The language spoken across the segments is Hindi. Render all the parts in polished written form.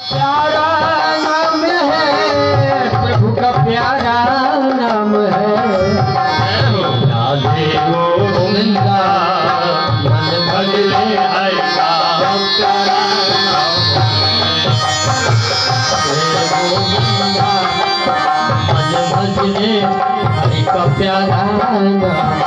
प्यारा नाम है प्रभु का प्यारा नाम है राधे गोविंदा मन भजले हरि का प्यारा नाम है गोविंदा मन भजले हरि का प्यारा नाम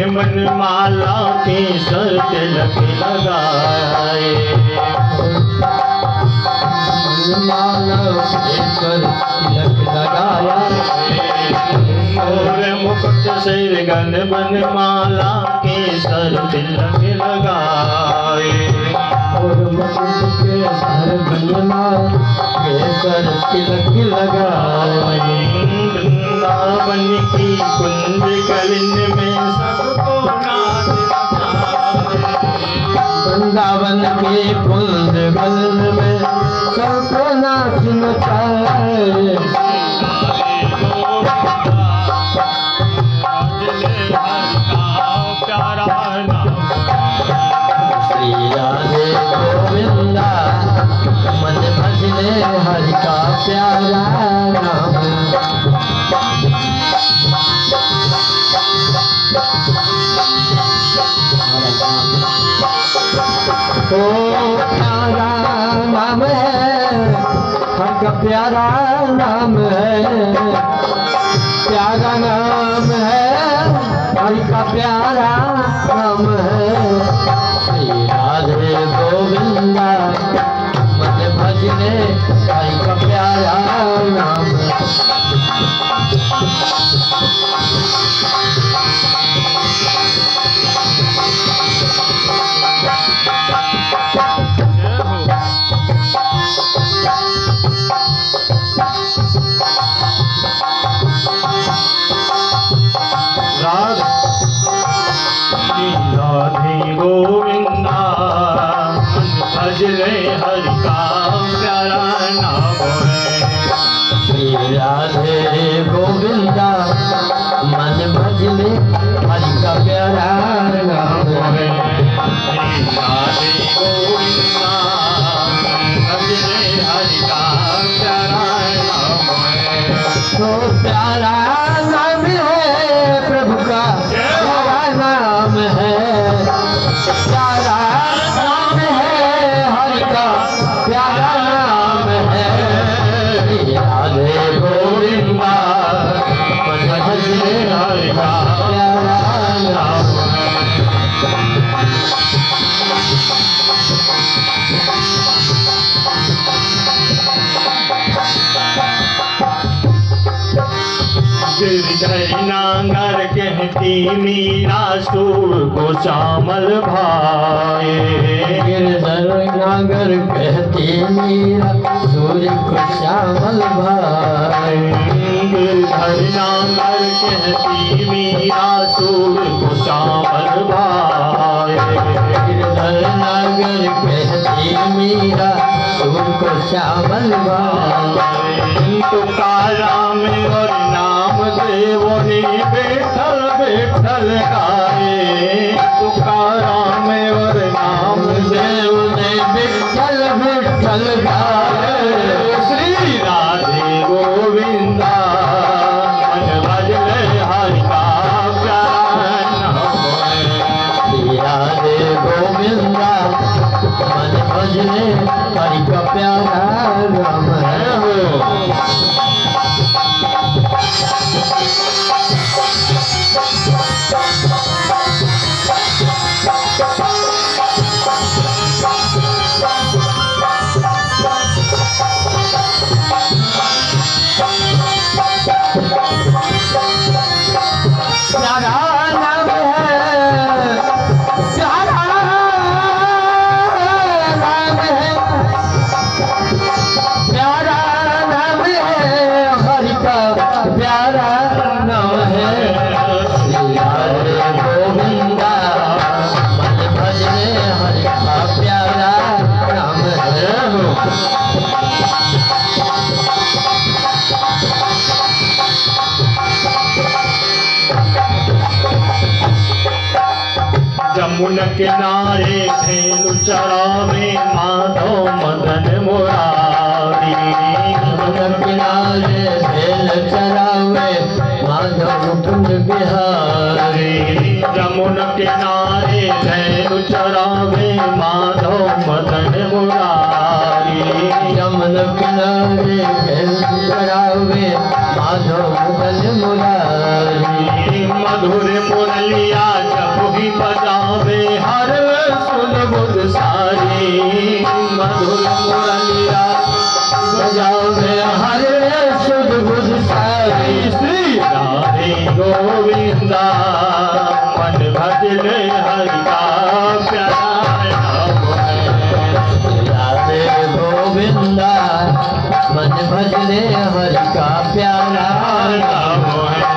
मन माला के सर तिलक लगाए माला के सर तिलक लगाया और मुकुट सिर गन मन माला के सर तिलक लगाए और मुकुट के सर गन माला के सर तिलक लगाए वृंदावन की कुंज कलिन में वृंदावन के कुंज गलन में सबको नाच नचाए श्री राधे गोविंदा मन भजले हरि का प्यारा नाम तो प्यारा नाम है हर का प्यारा नाम है प्यारा नाम है हर का प्यारा नाम है श्री राधे गोविंदा मन भजले हरि का प्यारा नाम राधे गोविंदा भजले हरि का प्यारा नाम है श्री राधे गोविंदा मन भजले हरि का प्यारा नाम है राधे गोविंदा भजले हरि का प्यारा नाम है तो प्यारा नाम है प्रभु का प्यारा नाम है प्यारा नाम है हरि का प्यारा नाम है राधे गोविंदा मन भजले हरि का प्यारा नाम गिरधर नांगर कहती मीरा सूर को श्यामल भाई गिरधर नांगर कहती मीरा सूर को श्यामल भाई गिरधर नांगर कहती मीरा सूर को श्यामल भाई गिरधर नांगर कहती मीरा सूर को श्यामल भाई तुकारा में और नाम देवो ने बैठल बैठल गाए तुकारा में और नाम देव ने बैठल बैठल गाए श्री राधे गोविंदा मन भजले हरि का प्यारा नाम है श्री राधे गोविंदा मन भजले हरि का प्यारा नाम है यमुना किनारे धेनु चरावे माधव मदन मुरारी। यमुना किनारे धेनु चरावे माधव कुंज बिहारी। यमुना किनारे धेनु चरावे माधव मदन मुरारी। यमुना किनारे धेनु चरावे माधव मदन मुरारी। मधुर मुरलिया जब ही बजावे हर सुन बुध सारी। मधुर मुरलिया बजावे हर सुध बुध सारी। श्री राधे गोविंदा मन भजले हरि का प्यारा नाम है। राधे गोविंदा मन भजले हरि का प्यारा नाम है।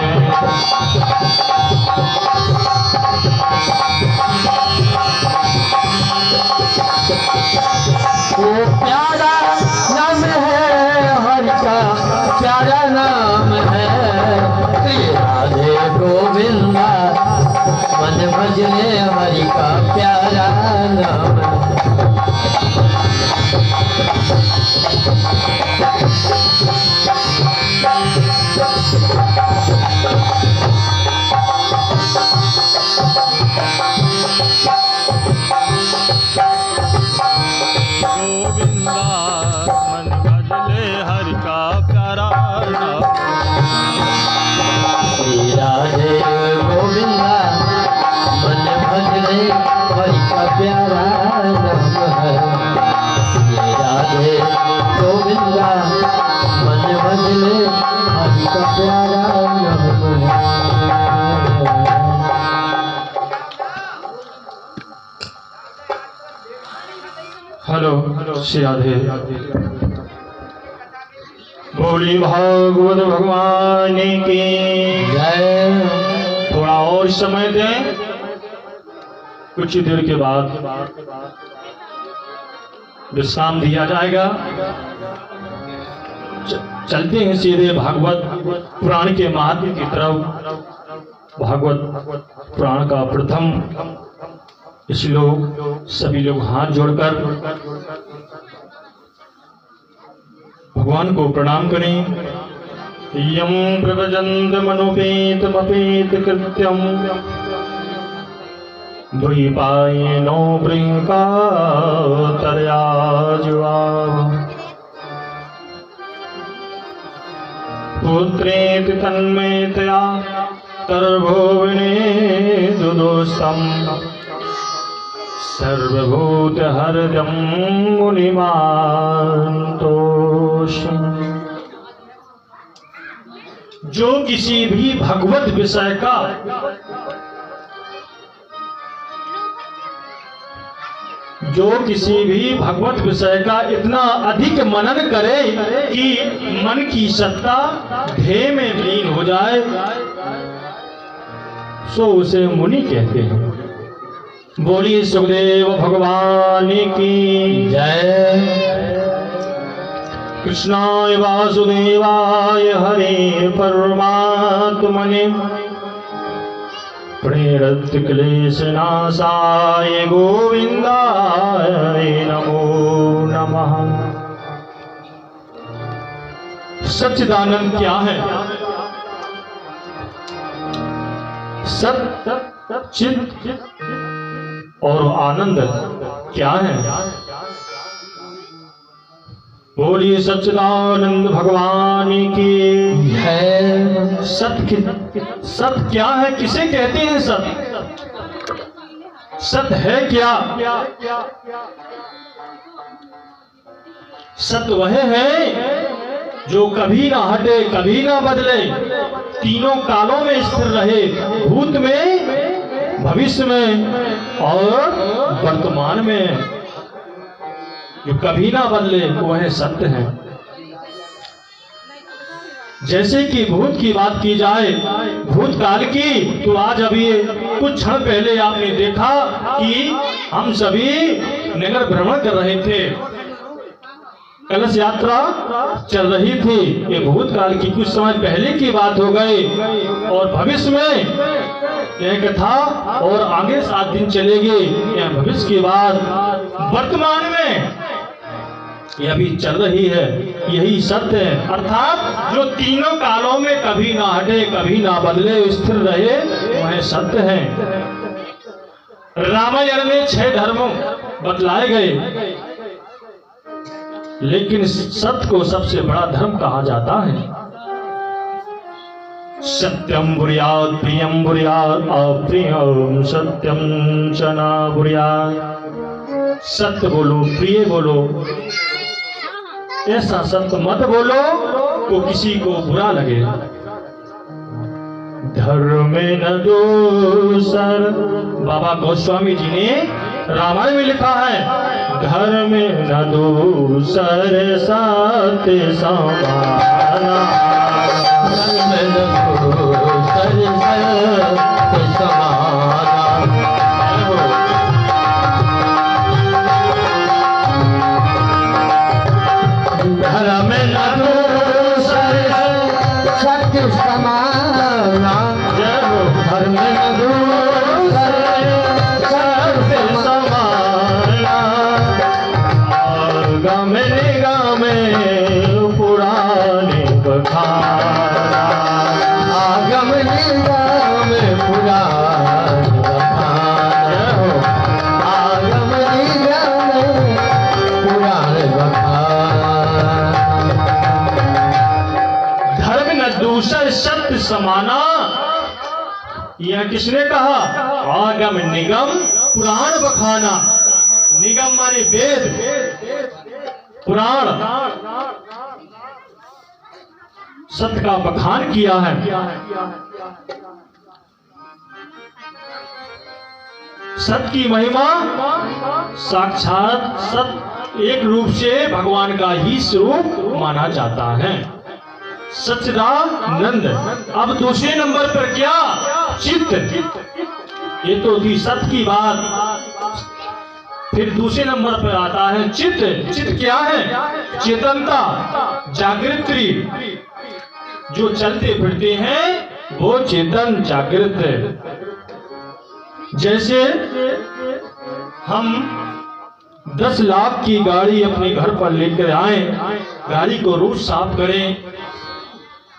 वो प्यारा नाम है हरि का प्यारा नाम है। श्री राधे गोविंदा मन भजले हरि का प्यारा नाम है। गोविंदा मन भजले हरि का प्यारा नाम। श्री राधे गोविंदा मन भजले हरि का प्यारा नाम है। श्री राधे गोविंदा मन भजले हरि का प्यारा नाम है। हेलो श्री राधे। बोली भागवत भगवान की जय। थोड़ा और समय दें, कुछ ही देर के बाद विश्राम दिया जाएगा। चलते हैं सीधे भागवत पुराण के महात्म्य की तरफ। भागवत पुराण का प्रथम श्लोक सभी लोग हाथ जोड़कर भगवान को प्रणाम करें। यम प्रभजन्त मनोपेतमपेत कृत्यम द्वैपायनो बृहका तरयाजुआ। पुत्रेति तन्मयतया तर्भुवने दुदोस्तम सर्वभूत हरदम मुनिमान्तोष। जो किसी भी भगवत विषय का इतना अधिक मनन करे कि मन की सत्ता ध्येय में लीन हो जाए, सो उसे मुनि कहते हैं। बोलिए सुखदेव भगवान की जय। कृष्णाय वासुदेवाय हरे परमात्मने प्रेरत क्लेशनाशाय गोविंदाय नमो नमः। सच्चिदानंद क्या है? सत चित और आनंद क्या है? बोलिए सच्चिदानंद भगवान की जय। सत क्या है? किसे कहते हैं सत? सत है क्या? सत वह है जो कभी ना हटे, कभी ना बदले, तीनों कालों में स्थिर रहे, भूत में, भविष्य में और वर्तमान में, जो कभी ना बदले, वह सत्य है। जैसे कि भूत की बात की जाए, भूतकाल की, तो आज अभी कुछ क्षण पहले आपने देखा कि हम सभी नगर भ्रमण कर रहे थे। कलश यात्रा चल रही थी। ये भूतकाल की कुछ समय पहले की बात हो गई और भविष्य में यह कथा और आगे 7 दिन चलेगी। यह भविष्य की बात वर्तमान में यह भी चल रही है। यही सत्य है, अर्थात जो तीनों कालों में कभी ना हटे, कभी ना बदले, स्थिर रहे, वह सत्य है। रामायण में 6 धर्म बतलाए गए, लेकिन सत्य को सबसे बड़ा धर्म कहा जाता है। सत्यम बुर्यात् प्रियम बुर्यात् अप्रियम सत्यम च न बुर्यात्। सत्य बोलो, प्रिय बोलो, ऐसा सत्य मत बोलो तो किसी को बुरा लगे। धर्म में न दोसर, बाबा गोस्वामी जी ने रामायण में लिखा है, धर्म में न दोसर सत्य समाना। धर्म में न दोसर सत्य समाना। धर्म में न दोसर सत्य समाना। धर्म में न दोसर सत्य समाना। आगम निगम पुराने बखाना। आगम निगम पुराण बखाना। आगम निगम पुराण बखाना। धर्म न दूसर सत्य समाना, यह किसने कहा? आगम निगम पुराण बखाना। निगम माने वेद, पुराण सत्य का बखान किया है। सत्य की महिमा साक्षात सत्य एक रूप से भगवान का ही स्वरूप माना जाता है, सच्चिदानंद। अब दूसरे नंबर पर क्या? चित्त। ये तो थी सत्य की बात। फिर दूसरे नंबर पर आता है चित्त। चित्त क्या है? चेतनता, जागृति। जो चलते फिरते हैं वो चेतन जागृत है। जैसे हम 10 लाख की गाड़ी अपने घर पर लेकर आए, गाड़ी को रोज साफ करें,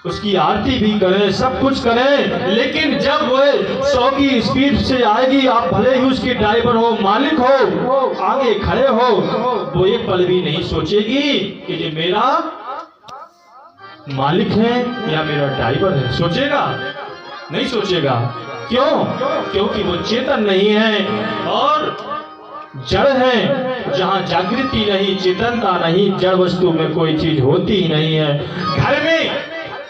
उसकी आरती भी करें, सब कुछ करें, लेकिन जब वो 100 की स्पीड से आएगी, आप भले ही उसके ड्राइवर हो, मालिक हो, आगे खड़े हो, वो एक पल भी नहीं सोचेगी कि ये मेरा मालिक है या मेरा ड्राइवर है। सोचेगा? नहीं सोचेगा। क्यों? क्योंकि वो चेतन नहीं है और जड़ है। जहां जागृति नहीं, चेतनता नहीं, जड़ वस्तु में कोई चीज होती ही नहीं है। घर में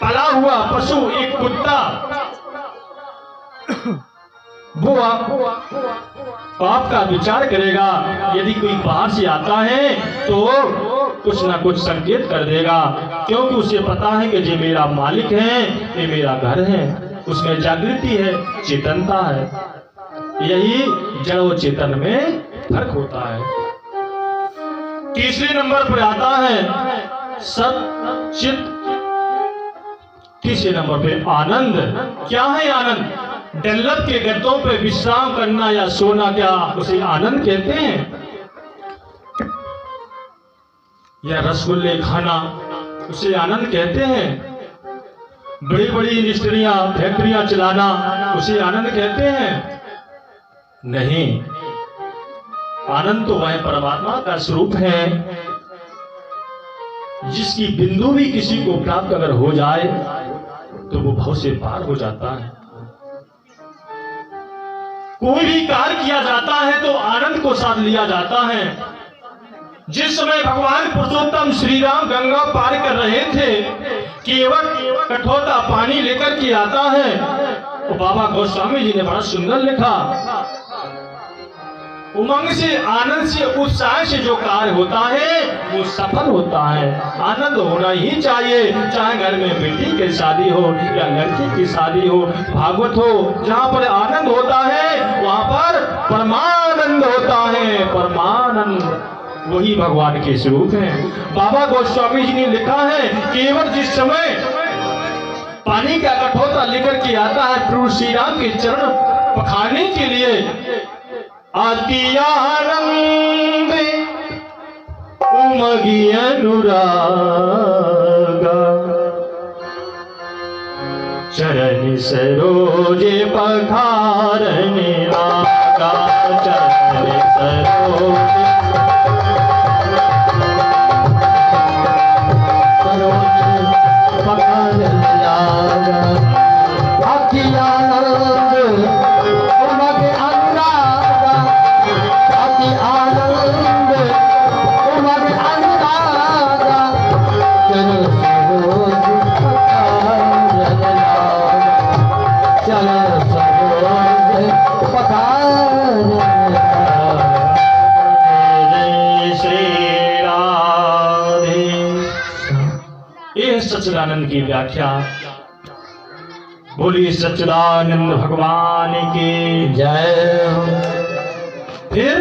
पला हुआ पशु, एक कुत्ता, वो आपका विचार करेगा। यदि कोई बाहर से आता है तो कुछ ना कुछ संकेत कर देगा, क्योंकि उसे पता है कि ये मेरा मालिक है, ये मेरा घर है। उसमें जागृति है, चेतनता है। यही जड़ और चेतन में फर्क होता है। तीसरे नंबर पर आता है सत चित। तीसरे नंबर पे आनंद। क्या है आनंद? डल्लभ के गद्दों पे विश्राम करना या सोना, क्या उसे आनंद कहते हैं? या रसगुल्ले खाना, उसे आनंद कहते हैं? बड़ी बड़ी इंडस्ट्रियां, फैक्ट्रियां चलाना, उसे आनंद कहते हैं? नहीं। आनंद तो वह परमात्मा का स्वरूप है जिसकी बिंदु भी किसी को प्राप्त अगर हो जाए तो वो भव से पार हो जाता है। कोई भी कार्य किया जाता है तो आनंद को साथ लिया जाता है। जिस समय भगवान पुरुषोत्तम श्री राम गंगा पार कर रहे थे, केवल कठोरा पानी लेकर के आता है, तो बाबा गोस्वामी जी ने बड़ा सुंदर लिखा, उमंग से, आनंद से, उत्साह से जो कार्य होता है वो सफल होता है। आनंद होना ही चाहिए, चाहे घर में बेटी की शादी हो या लड़की की शादी हो, भागवत हो, जहाँ पर आनंद होता है वहाँ पर परमानंद होता है। परमानंद वही भगवान के स्वरूप हैं। बाबा गोस्वामी जी ने लिखा है, केवल जिस समय पानी का कठोरा लेकर के आता है प्रभु श्री राम के चरण पखारने के लिए, आती आनंद उमगी अनुरागा, चरण सरोजे पखारने आगा, चरण सरोजे पखारने आगा, अति आनंद उमगी अनुरागा, अति आनंद उमगी अनुरागा, चरण सरोज पखारने आगा, चरण सरोज पखारने आगा। जय श्री राधे। ये सच्चिदानंद की व्याख्या। बोलिए सच्चिदानंद भगवान की जय हो। फिर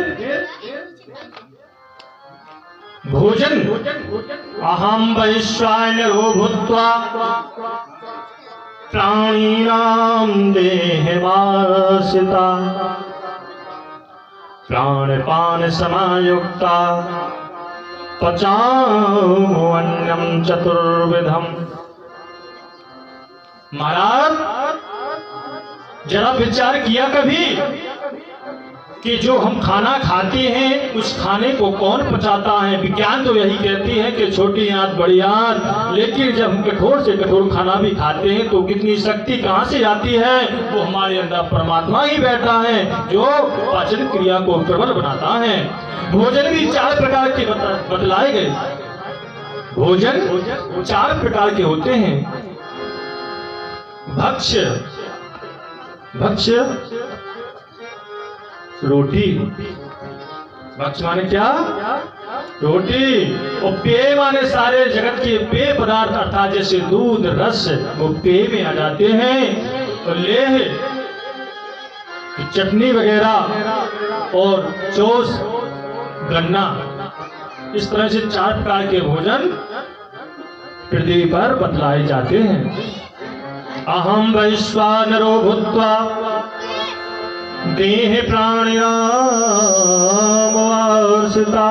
भोजन, अहम वैश्वानरो भूत्वा प्राणिनां देहमाश्रिता, प्राणपान समायुक्ता पचाम्यन्नं चतुर्विधम्। महाराज जरा विचार किया कभी कि जो हम खाना खाते हैं उस खाने को कौन पचाता है? विज्ञान तो यही कहती है कि छोटी आंत बड़ी आंत, लेकिन जब हम कठोर से कठोर खाना भी खाते हैं तो कितनी शक्ति कहाँ से आती है? वो हमारे अंदर परमात्मा ही बैठा है जो पाचन क्रिया को प्रबल बनाता है। भोजन भी 4 प्रकार के बतलाए गए। भोजन 4 प्रकार के होते हैं। भक्ष्य, भक्ष्य रोटी, भक्ष्य माने क्या? रोटी। और पेय माने सारे जगत के पेय पदार्थ, अर्थात जैसे दूध रस, वो पेय में आ जाते हैं। और लेह, चटनी वगैरह, और चोस, गन्ना, इस तरह से 4 प्रकार के भोजन पृथ्वी पर बतलाए जाते हैं। अहम वैश्वानरो भूत्वा देह प्राणिनां वार्षिता,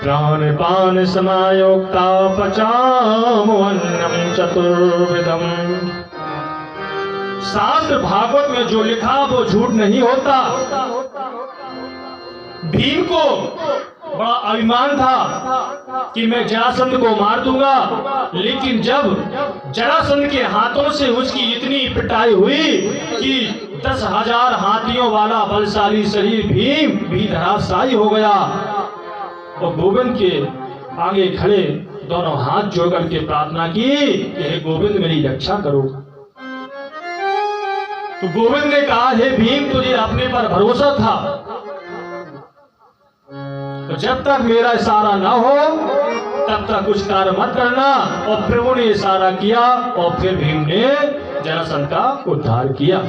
प्राणपान समायुक्ता पचाम्यन्नं चतुर्विधम्। शास्त्र भागवत में जो लिखा वो झूठ नहीं होता। भीम को बड़ा अभिमान था कि मैं जरासंध को मार दूंगा, लेकिन जब जरासंध के हाथों से उसकी इतनी पिटाई हुई कि 10,000 हाथियों वाला बलशाली शरीर भीम भी धराशायी हो गया, और गोविंद के आगे खड़े दोनों हाथ जोड़कर के प्रार्थना की कि हे गोविंद मेरी रक्षा करो। तो गोविंद ने कहा, हे भीम तुझे अपने पर भरोसा था, तो जब तक मेरा इशारा ना हो तब तक कुछ कार्य मत करना। और प्रभु ने इशारा किया और फिर भीम ने जरासंध का उद्धार किया।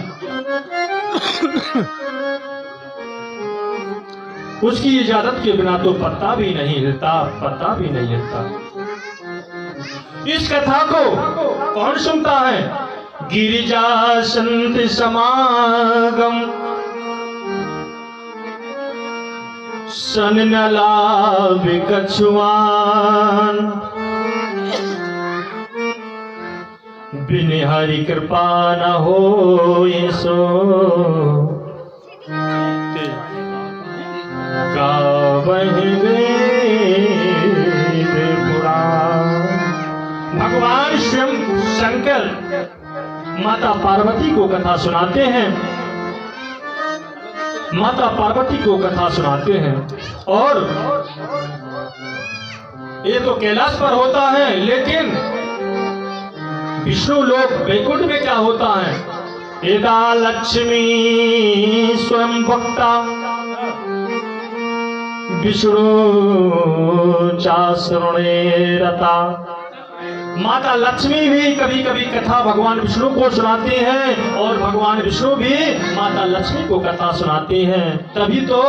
उसकी इजाजत के बिना तो पत्ता भी नहीं हिलता, पत्ता भी नहीं हिलता। इस कथा को कौन सुनता है? गिरिजा संत समागम सन न लाभ कछुआन, बिन हरि कृपा न हो सो, गावहि वेद पुराण। भगवान स्वयं शंकर माता पार्वती को कथा सुनाते हैं, माता पार्वती को कथा सुनाते हैं। और ये तो कैलाश पर होता है, लेकिन विष्णु लोक वैकुंठ में क्या होता है? यदा लक्ष्मी स्वयं भक्ता विष्णु चासुणे रता। माता लक्ष्मी भी कभी कभी कथा भगवान विष्णु को सुनाती हैं और भगवान विष्णु भी माता लक्ष्मी को कथा सुनाती हैं। तभी तो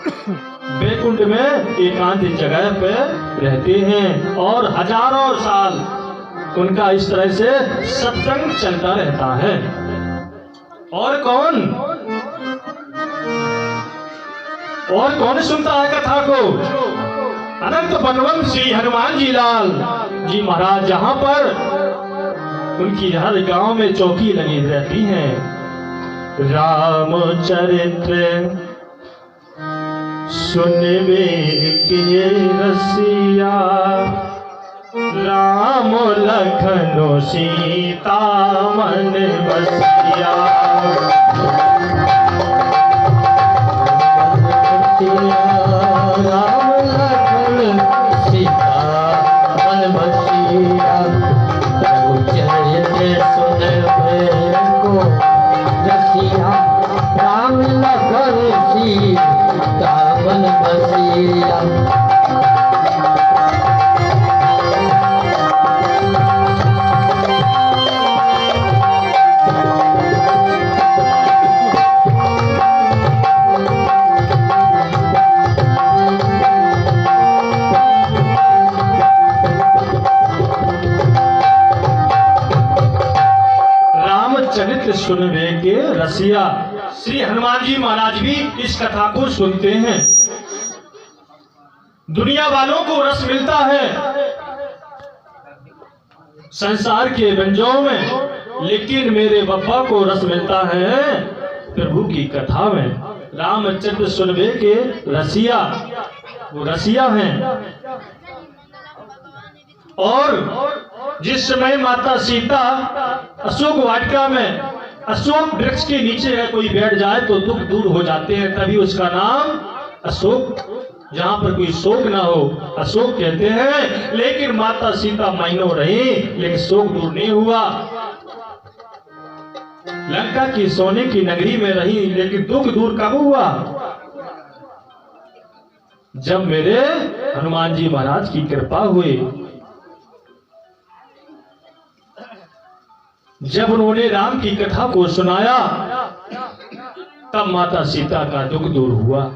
बैकुंठ में एकांत जगह पे रहते हैं और हजारों साल उनका इस तरह से सत्संग चलता रहता है। और कौन सुनता है कथा को? अनंत बनवन श्री हनुमान जी लाल जी महाराज, जहां पर उनकी हर गांव में चौकी लगी रहती है। रामचरित्र सुनबे के रसिया, राम लखन सीता मन बसिया। राम लखन सीता मन बसिया, चरित्र सुनबे को रसिया, राम लखन सीता मन बसिया। चरित्र सुनबे के रसिया, श्री हनुमान जी महाराज भी इस कथा को सुनते हैं। दुनिया वालों को रस मिलता है संसार के व्यंजनों में, लेकिन मेरे बप्पा को रस मिलता है प्रभु की कथा में। रामचरित्र सुनबे के रसिया, वो रसिया हैं। और जिस समय माता सीता अशोक वाटिका में अशोक वृक्ष के नीचे है कोई बैठ जाए तो दुख दूर हो जाते हैं, तभी उसका नाम अशोक, जहां पर कोई शोक ना हो अशोक कहते हैं। लेकिन माता सीता महीनों रही लेकिन शोक दूर नहीं हुआ। लंका की सोने की नगरी में रही लेकिन दुख दूर कब हुआ? जब मेरे हनुमान जी महाराज की कृपा हुई, जब उन्होंने राम की कथा को सुनाया, तब माता सीता का दुख दूर हुआ।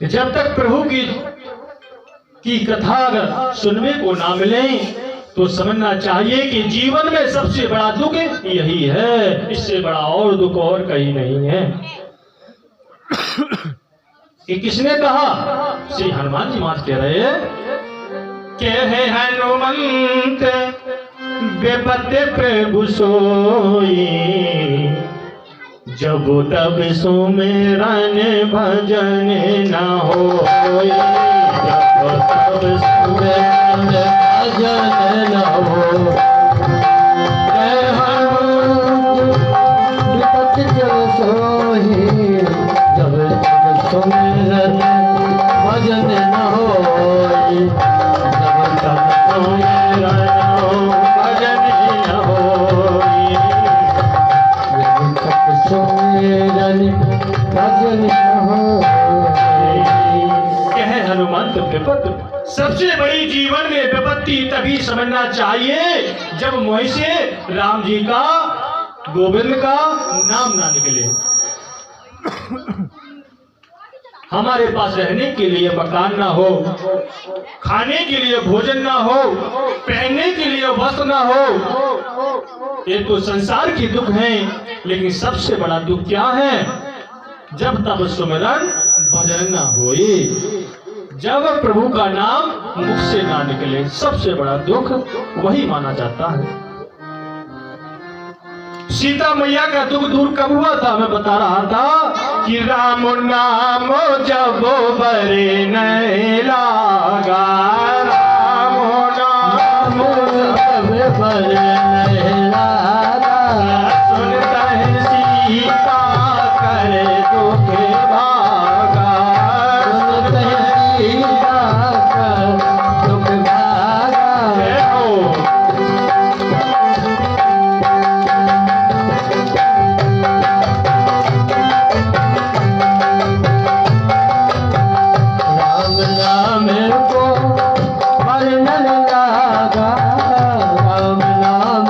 जब तक प्रभु की कथा अगर सुनने को ना मिले तो समझना चाहिए कि जीवन में सबसे बड़ा दुख यही है, इससे बड़ा और दुख और कहीं नहीं है। कि किसने कहा? श्री हनुमान जी महाराज कह रहे हैं, कहे हनुमंत विपत प्रभु सोई, जब तब सुमिरन भजन न होई, जब तब सुमिरन भजन न हो। कहे हनुमंत विपत प्रभु सोई, जब तब सुमिरन भजन न होई, हनुमंत विपत्ति, सबसे बड़ी जीवन में विपत्ति तभी समझना चाहिए जब मुंह से राम जी का गोविंद का नाम ना निकले। हमारे पास रहने के लिए मकान ना हो, खाने के लिए भोजन ना हो, पहनने के लिए वस्त्र ना हो, ये तो संसार की दुख है। लेकिन सबसे बड़ा दुख क्या है? जब तब सुमिरन भजन ना होए, जब प्रभु का नाम मुख से ना निकले, सबसे बड़ा दुख वही माना जाता है। सीता मैया का दुख दूर कब हुआ था? मैं बता रहा था कि राम नाम जब बरे नहीं लागा, राम नाम जब बरे नहीं लागा, सुनता है सीता करे दुख भागा, सुनता है सीता कर दुख भागा। राम नाम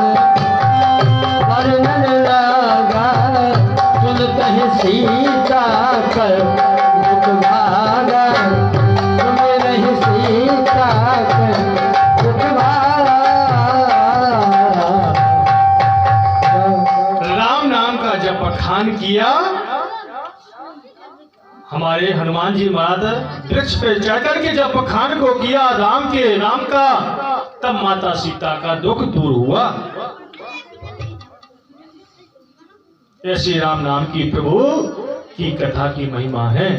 हमारे हनुमान जी महाराज वृक्ष पे चढ़ करके जब बखान को किया राम के नाम का, तब माता सीता का दुख दूर हुआ। ऐसे राम नाम की प्रभु की कथा की महिमा है।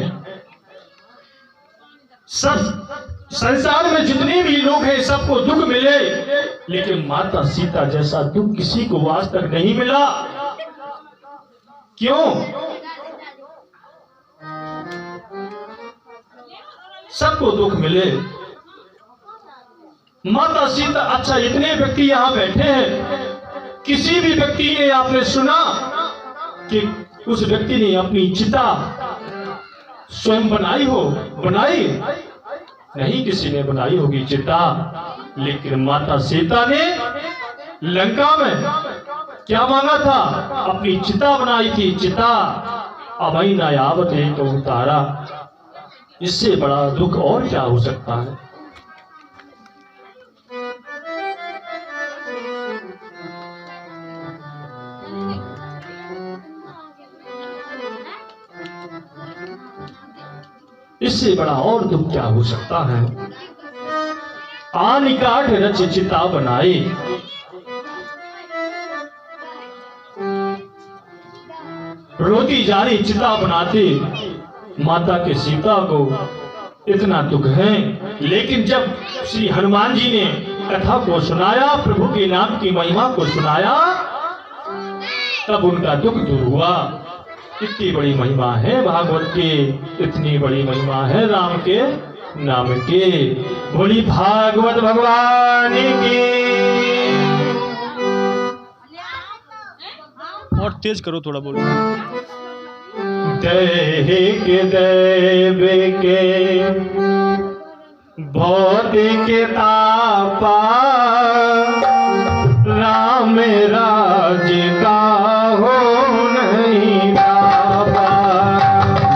सब संसार में जितने भी लोग हैं सबको दुख मिले, लेकिन माता सीता जैसा दुख किसी को आज तक नहीं मिला। क्यों? सबको दुख मिले, माता सीता। अच्छा, इतने व्यक्ति यहां बैठे हैं, किसी भी व्यक्ति ने आपने सुना कि उस व्यक्ति ने अपनी चिता स्वयं बनाई हो? बनाई नहीं, किसी ने बनाई होगी चिता, लेकिन माता सीता ने लंका में क्या मांगा था? अपनी चिता बनाई थी, चिता। अभई न आवत एक उतारा। इससे बड़ा दुख और क्या हो सकता है? इससे बड़ा और दुख क्या हो सकता है? आन काठ रच चिता बनाई, रोती जा रही चिता बनाती माता के सीता को इतना दुख है। लेकिन जब श्री हनुमान जी ने कथा को सुनाया, प्रभु के नाम की महिमा को सुनाया, तब उनका दुख दूर हुआ। इतनी बड़ी महिमा है भागवत की, इतनी बड़ी महिमा है राम के नाम की। बोली भागवत भगवान की। और तेज करो थोड़ा, बोलो। दैहिक देव के भौतिक तापा, राम राज का हो नहीं पापा।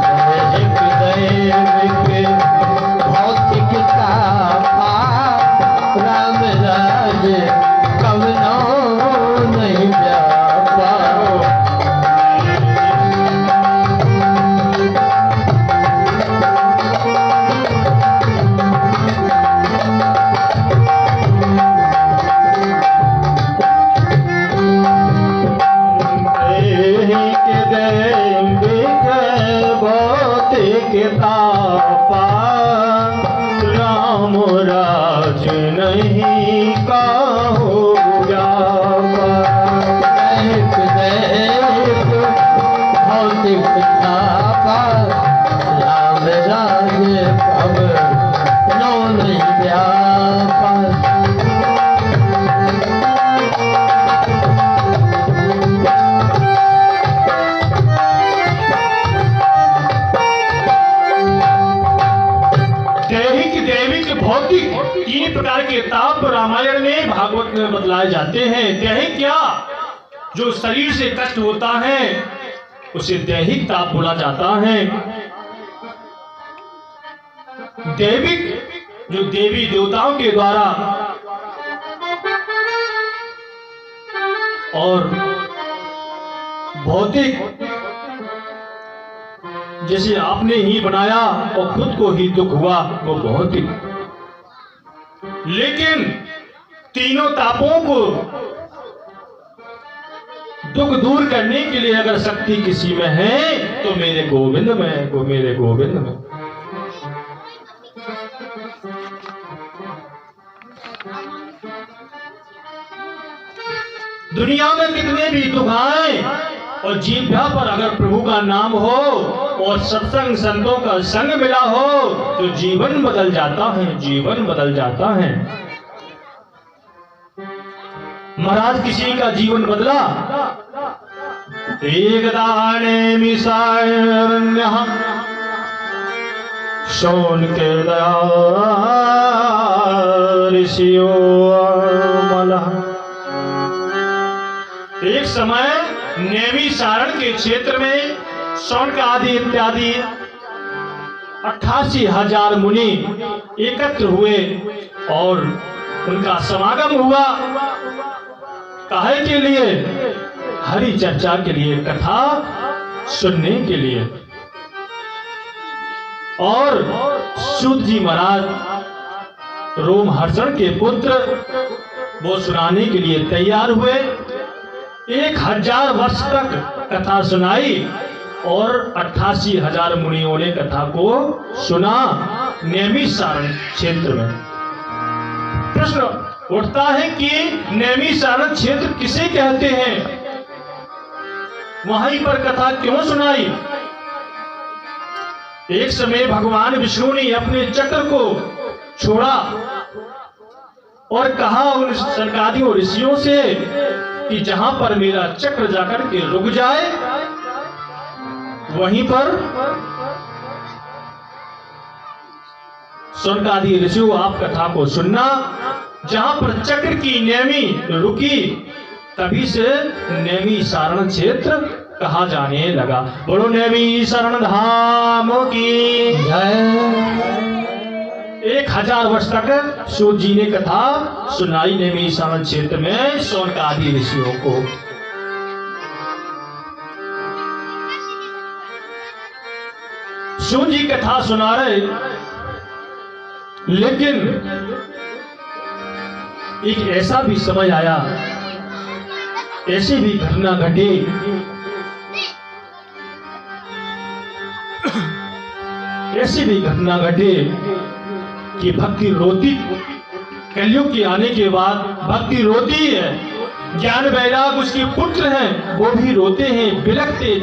दैहिक देव के भौतिक तापा, राम राज कवनो नहीं व्यापा। तापा, राम राज नहीं का हो जापा। दैहिक देव भौतिक तापा, राम राज कवनो नहीं व्यापा। भौतिक तीन प्रकार के ताप रामायण में भागवत में बतलाए जाते हैं। दैहिक क्या? जो शरीर से कष्ट होता है उसे दैहिक ताप बोला जाता है। दैविक जो देवी देवताओं के द्वारा और भौतिक जैसे आपने ही बनाया और खुद को ही दुख हुआ, वो भौतिक। लेकिन तीनों तापों को दुख दूर करने के लिए अगर शक्ति किसी में है तो मेरे गोविंद में, वो मेरे गोविंद में। दुनिया में कितने भी दुख आए और जीभा पर अगर प्रभु का नाम हो और सत्संग संतों का संग मिला हो तो जीवन बदल जाता है, जीवन बदल जाता है। महाराज किसी का जीवन बदला। एक दाने मिसाय सोन के दया ऋषियों मलह। एक समय नेमी सारण के क्षेत्र में शौनक आदि इत्यादि 88,000 मुनि एकत्र हुए और उनका समागम हुआ। काहे के लिए? हरि चर्चा के लिए, कथा सुनने के लिए। और सूत जी महाराज रोमहर्षण के पुत्र वो सुनाने के लिए तैयार हुए। 1000 वर्ष तक कथा सुनाई और 88,000 मुनियों ने कथा को सुना नैमिषारण्य क्षेत्र में। प्रश्न उठता है कि नैमिषारण्य क्षेत्र किसे कहते हैं, वहीं पर कथा क्यों सुनाई। एक समय भगवान विष्णु ने अपने चक्र को छोड़ा और कहा उन सरकारियों ऋषियों से कि जहां पर मेरा चक्र जाकर के रुक जाए वहीं पर स्वर्गादि ऋषियों आप कथा को सुनना। जहां पर चक्र की नेमी रुकी तभी से नैमिषारण्य क्षेत्र कहा जाने लगा। बोलो नैमिषारण्य धाम की जय। 1000 वर्ष तक सूत जी ने कथा सुनाई नैमिषारण्य क्षेत्र में शौनकादि ऋषियों को। सूत जी कथा सुना रहे, लेकिन एक ऐसा भी समय आया, ऐसी भी घटना घटी, ऐसी भी घटना घटी कि भक्ति रोती। कलयुग के आने के बाद भक्ति रोती है। ज्ञान वैराग उसके पुत्र हैं, वो भी रोते हैं, बिलखते